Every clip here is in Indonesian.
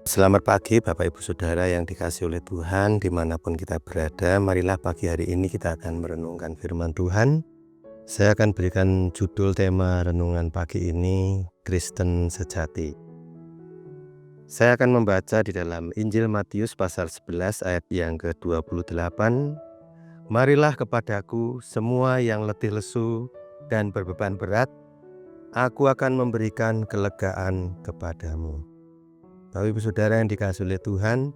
Selamat pagi Bapak Ibu Saudara yang dikasihi oleh Tuhan dimanapun kita berada. Marilah pagi hari ini kita akan merenungkan firman Tuhan. Saya akan berikan judul tema renungan pagi ini, Kristen Sejati. Saya akan membaca di dalam Injil Matius pasal 11 ayat yang ke-28. Marilah kepadaku semua yang letih lesu dan berbeban berat, aku akan memberikan kelegaan kepadamu. Bapak Ibu Saudara yang dikasihi oleh Tuhan,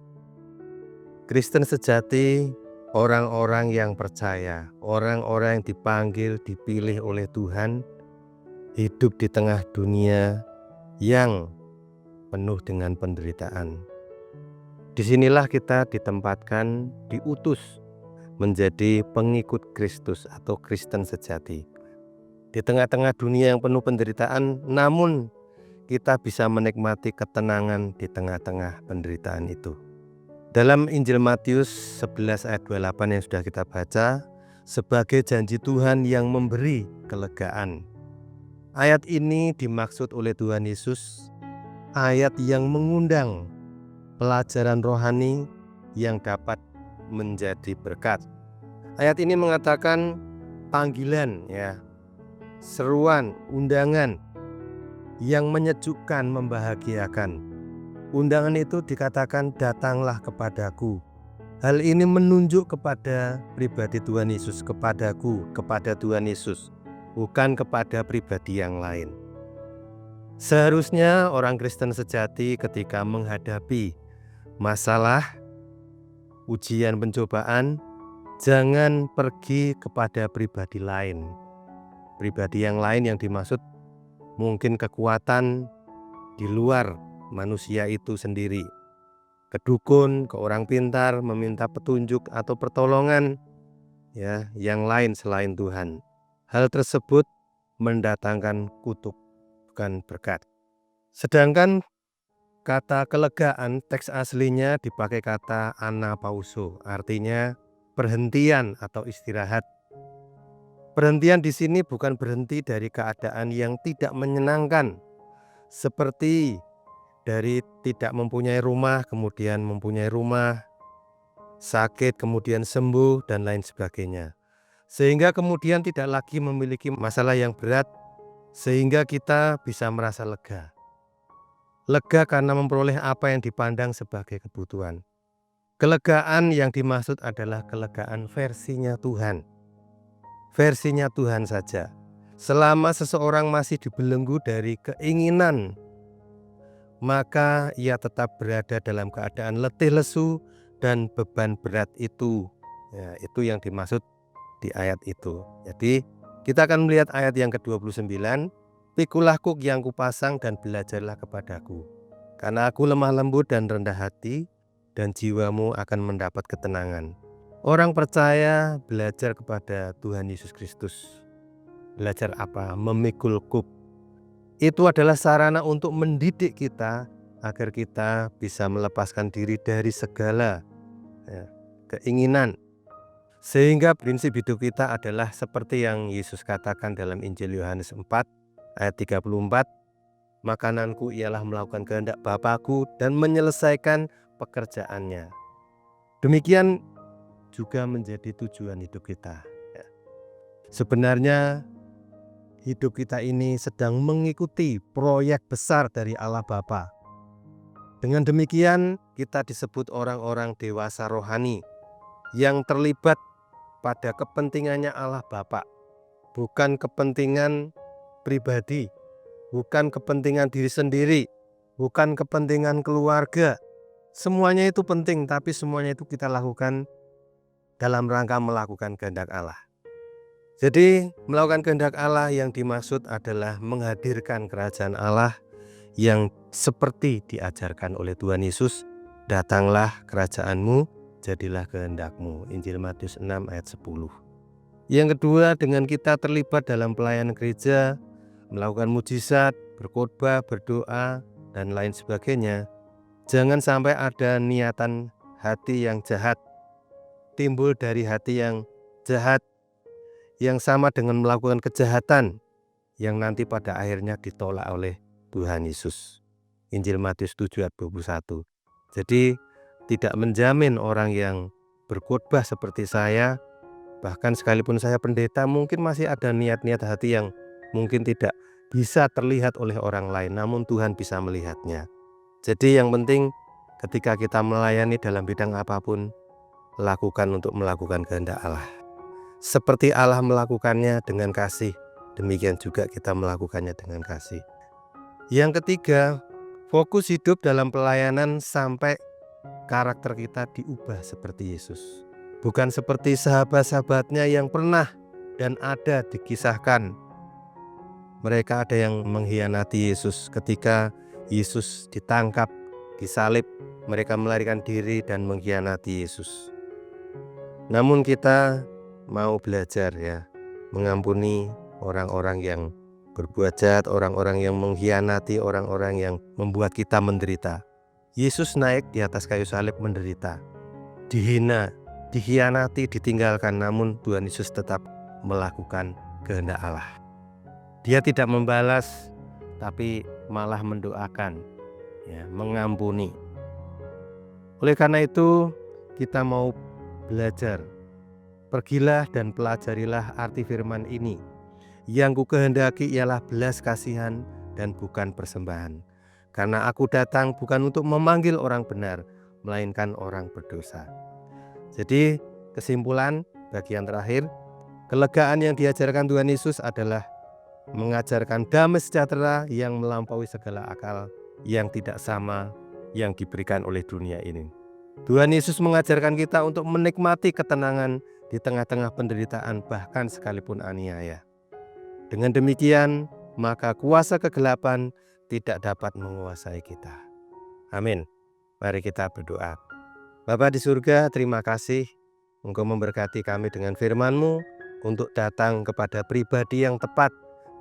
Kristen sejati, orang-orang yang percaya, orang-orang yang dipanggil, dipilih oleh Tuhan, hidup di tengah dunia yang penuh dengan penderitaan. Disinilah kita ditempatkan, diutus menjadi pengikut Kristus atau Kristen sejati. Di tengah-tengah dunia yang penuh penderitaan, namun kita bisa menikmati ketenangan di tengah-tengah penderitaan itu. Dalam Injil Matius 11 ayat 28 yang sudah kita baca, sebagai janji Tuhan yang memberi kelegaan. Ayat ini dimaksud oleh Tuhan Yesus, ayat yang mengundang pelajaran rohani yang dapat menjadi berkat. Ayat ini mengatakan panggilan, seruan, undangan yang menyejukkan, membahagiakan. Undangan itu dikatakan datanglah kepadaku. Hal ini menunjuk kepada pribadi Tuhan Yesus, kepadaku, kepada Tuhan Yesus, bukan kepada pribadi yang lain. Seharusnya orang Kristen sejati ketika menghadapi masalah, ujian, pencobaan, jangan pergi kepada pribadi lain. Pribadi yang lain yang dimaksud mungkin kekuatan di luar manusia itu sendiri. Ke dukun, ke orang pintar, meminta petunjuk atau pertolongan yang lain selain Tuhan. Hal tersebut mendatangkan kutuk, bukan berkat. Sedangkan kata kelegaan, teks aslinya dipakai kata anapauso, artinya perhentian atau istirahat. Perhentian di sini bukan berhenti dari keadaan yang tidak menyenangkan, seperti dari tidak mempunyai rumah, kemudian mempunyai rumah, sakit, kemudian sembuh, dan lain sebagainya. Sehingga kemudian tidak lagi memiliki masalah yang berat, sehingga kita bisa merasa lega. Lega karena memperoleh apa yang dipandang sebagai kebutuhan. Kelegaan yang dimaksud adalah kelegaan versinya Tuhan. Versinya Tuhan saja. Selama seseorang masih dibelenggu dari keinginan, maka ia tetap berada dalam keadaan letih lesu dan beban berat itu. Itu yang dimaksud di ayat itu. Jadi kita akan melihat ayat yang ke-29. Pikulah kuk yang kupasang dan belajarlah kepadaku. Karena aku lemah lembut dan rendah hati, dan jiwamu akan mendapat ketenangan. Orang percaya belajar kepada Tuhan Yesus Kristus. Belajar apa? Memikul kuk. Itu adalah sarana untuk mendidik kita agar kita bisa melepaskan diri dari segala keinginan. Sehingga prinsip hidup kita adalah seperti yang Yesus katakan dalam Injil Yohanes 4 ayat 34. Makananku ialah melakukan kehendak Bapa-Ku dan menyelesaikan pekerjaannya. Demikian juga menjadi tujuan hidup kita. Sebenarnya hidup kita ini sedang mengikuti proyek besar dari Allah Bapa. Dengan demikian kita disebut orang-orang dewasa rohani yang terlibat pada kepentingannya Allah Bapa, bukan kepentingan pribadi, bukan kepentingan diri sendiri, bukan kepentingan keluarga. Semuanya itu penting, tapi semuanya itu kita lakukan dalam rangka melakukan kehendak Allah. Jadi melakukan kehendak Allah yang dimaksud adalah menghadirkan kerajaan Allah yang seperti diajarkan oleh Tuhan Yesus. Datanglah kerajaanmu, jadilah kehendakmu. Injil Matius 6 ayat 10. Yang kedua, dengan kita terlibat dalam pelayanan gereja, melakukan mujizat, berkhotbah, berdoa, dan lain sebagainya, jangan sampai ada niatan hati yang jahat timbul dari hati yang jahat, yang sama dengan melakukan kejahatan yang nanti pada akhirnya ditolak oleh Tuhan Yesus. Injil Matius 7 ayat 21. Jadi tidak menjamin orang yang berkhotbah seperti saya, bahkan sekalipun saya pendeta, mungkin masih ada niat-niat hati yang mungkin tidak bisa terlihat oleh orang lain, namun Tuhan bisa melihatnya. Jadi yang penting ketika kita melayani dalam bidang apapun, lakukan untuk melakukan kehendak Allah. Seperti Allah melakukannya dengan kasih, demikian juga kita melakukannya dengan kasih. Yang ketiga, fokus hidup dalam pelayanan sampai karakter kita diubah seperti Yesus. Bukan seperti sahabat-sahabatnya yang pernah dan ada dikisahkan. Mereka ada yang mengkhianati Yesus ketika Yesus ditangkap, disalib, mereka melarikan diri dan mengkhianati Yesus. Namun kita mau belajar ya, mengampuni orang-orang yang berbuat jahat, orang-orang yang mengkhianati, orang-orang yang membuat kita menderita. Yesus naik di atas kayu salib menderita, dihina, dikhianati, ditinggalkan, namun Tuhan Yesus tetap melakukan kehendak Allah. Dia tidak membalas, tapi malah mendoakan, ya, mengampuni. Oleh karena itu, kita mau belajar. Pergilah dan pelajarilah arti firman ini. Yang ku kehendaki ialah belas kasihan dan bukan persembahan. Karena aku datang bukan untuk memanggil orang benar, melainkan orang berdosa. Jadi kesimpulan bagian terakhir, kelegaan yang diajarkan Tuhan Yesus adalah mengajarkan damai sejahtera yang melampaui segala akal, yang tidak sama yang diberikan oleh dunia ini. Tuhan Yesus mengajarkan kita untuk menikmati ketenangan di tengah-tengah penderitaan, bahkan sekalipun aniaya. Dengan demikian, maka kuasa kegelapan tidak dapat menguasai kita. Amin. Mari kita berdoa. Bapa di surga, terima kasih Engkau memberkati kami dengan firman-Mu untuk datang kepada pribadi yang tepat,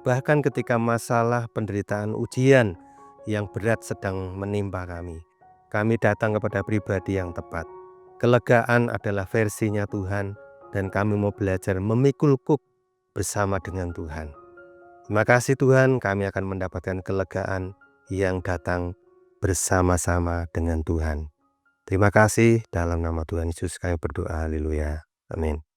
bahkan ketika masalah, penderitaan, ujian yang berat sedang menimpa kami. Kami datang kepada pribadi yang tepat. Kelegaan adalah versinya Tuhan, dan kami mau belajar memikul kuk bersama dengan Tuhan. Terima kasih Tuhan, kami akan mendapatkan kelegaan yang datang bersama-sama dengan Tuhan. Terima kasih, dalam nama Tuhan Yesus kami berdoa, haleluya, amin.